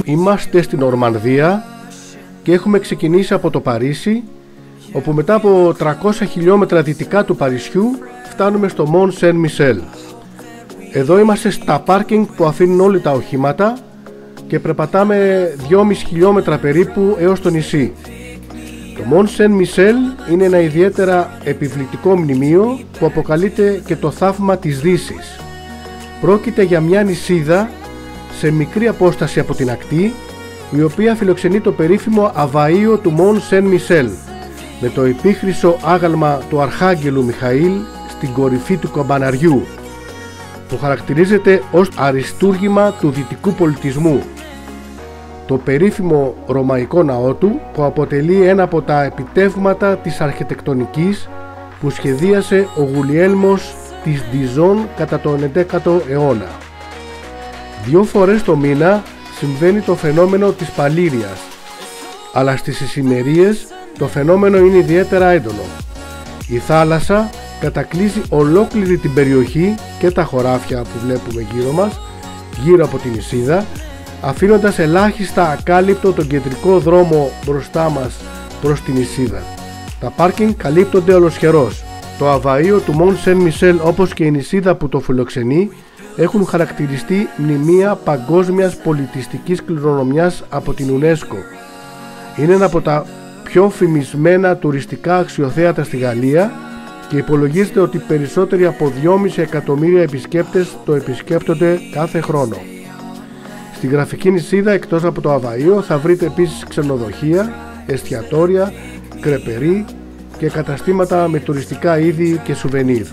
Είμαστε στην Ορμανδία και έχουμε ξεκινήσει από το Παρίσι, όπου μετά από 300 χιλιόμετρα δυτικά του Παρισιού φτάνουμε στο Μον Σεν Μισελ. Εδώ είμαστε στα πάρκινγκ που αφήνουν όλοι τα οχήματα και περπατάμε 2,5 χιλιόμετρα περίπου έως το νησί. Το Μον Σεν Μισελ είναι ένα ιδιαίτερα επιβλητικό μνημείο που αποκαλείται και το θαύμα της Δύσης. Πρόκειται για μια νησίδα σε μικρή απόσταση από την ακτή, η οποία φιλοξενεί το περίφημο αβαΐο του Μον Σεν Μισελ, με το επίχρυσο άγαλμα του Αρχάγγελου Μιχαήλ στην κορυφή του καμπαναριού, που χαρακτηρίζεται ως αριστούργημα του δυτικού πολιτισμού. Το περίφημο ρωμαϊκό ναό του, που αποτελεί ένα από τα επιτεύγματα της αρχιτεκτονικής που σχεδίασε ο Γουλιέλμος της Ντιζόν κατά τον 11ο αιώνα. 2 φορές το μήνα συμβαίνει το φαινόμενο της Παλήριας, αλλά στις ησημερίες το φαινόμενο είναι ιδιαίτερα έντονο. Η θάλασσα κατακλείζει ολόκληρη την περιοχή και τα χωράφια που βλέπουμε γύρω μας, γύρω από την νησίδα, αφήνοντας ελάχιστα ακάλυπτο τον κεντρικό δρόμο μπροστά μας προς την νησίδα. Τα πάρκινγκ καλύπτονται ολοσχερώς. Το αβαΐο του Μον Σεν Μισελ, όπως και η νησίδα που το φιλοξενεί, έχουν χαρακτηριστεί μνημεία παγκόσμιας πολιτιστικής κληρονομιάς από την UNESCO. Είναι ένα από τα πιο φημισμένα τουριστικά αξιοθέατα στη Γαλλία και υπολογίζεται ότι περισσότεροι από 2,5 εκατομμύρια επισκέπτες το επισκέπτονται κάθε χρόνο. Στη γραφική νησίδα, εκτός από το αβαΐο, θα βρείτε επίσης ξενοδοχεία, εστιατόρια, κρεπερί και καταστήματα με τουριστικά είδη και σουβενίρ.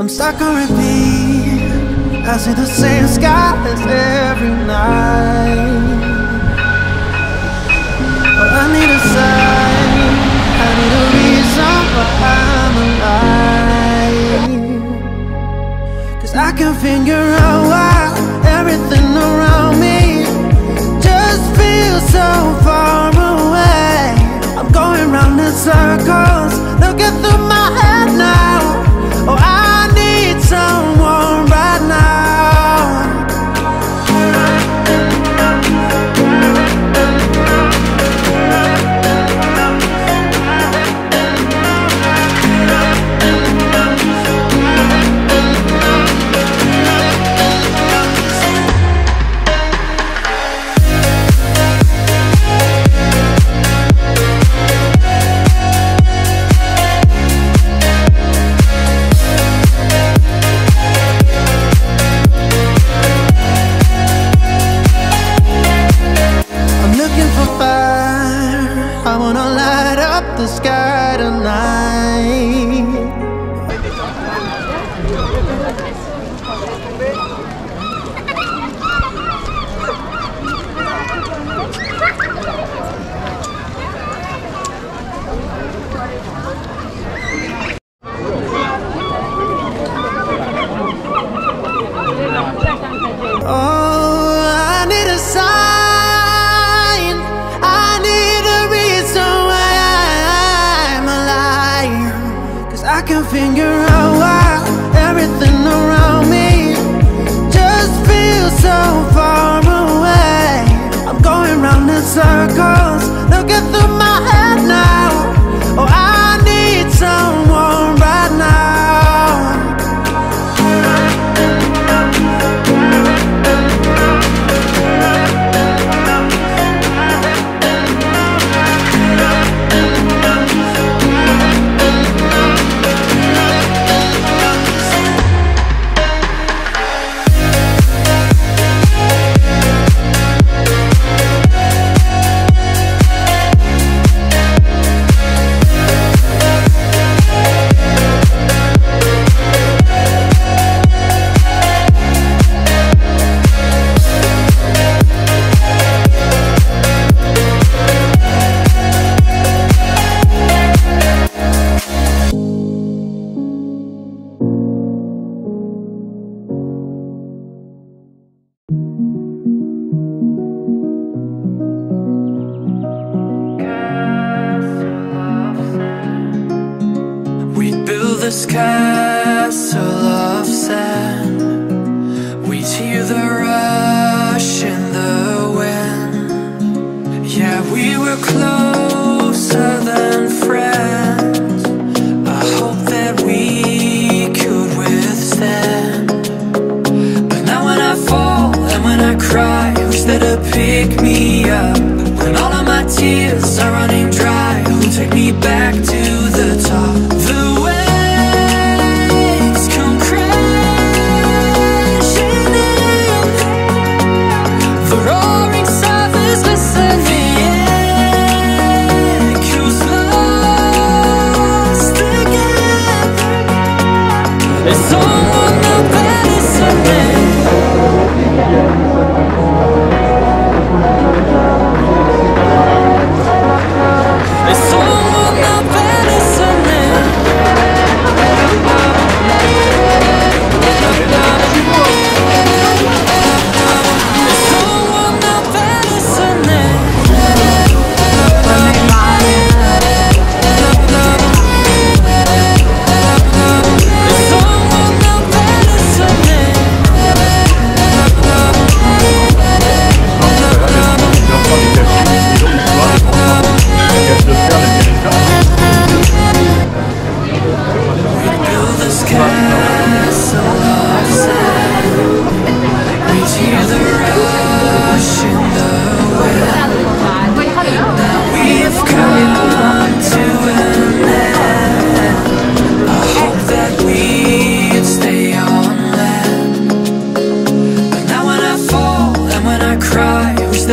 I'm stuck on repeat. I see the same skies every night. Oh, I need a sign. I need a reason why I'm alive. 'Cause I can figure out why everything around me just feels so far away. I'm going round in circles, looking through my head now. Oh, I need someone right now. figure out why everything around me just feels so far away. I'm going round in circles, looking through my head now. Oh, I need someone right now. This castle of sand, we'd hear the rush in the wind. Yeah, we were closer than friends. I hope that we could withstand. But now when I fall and when I cry, who's there to pick me up? When all of my tears are running dry, who'll take me back to the top? The way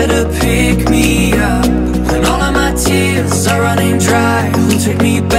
to pick me up when all of my tears are running dry, who'll take me back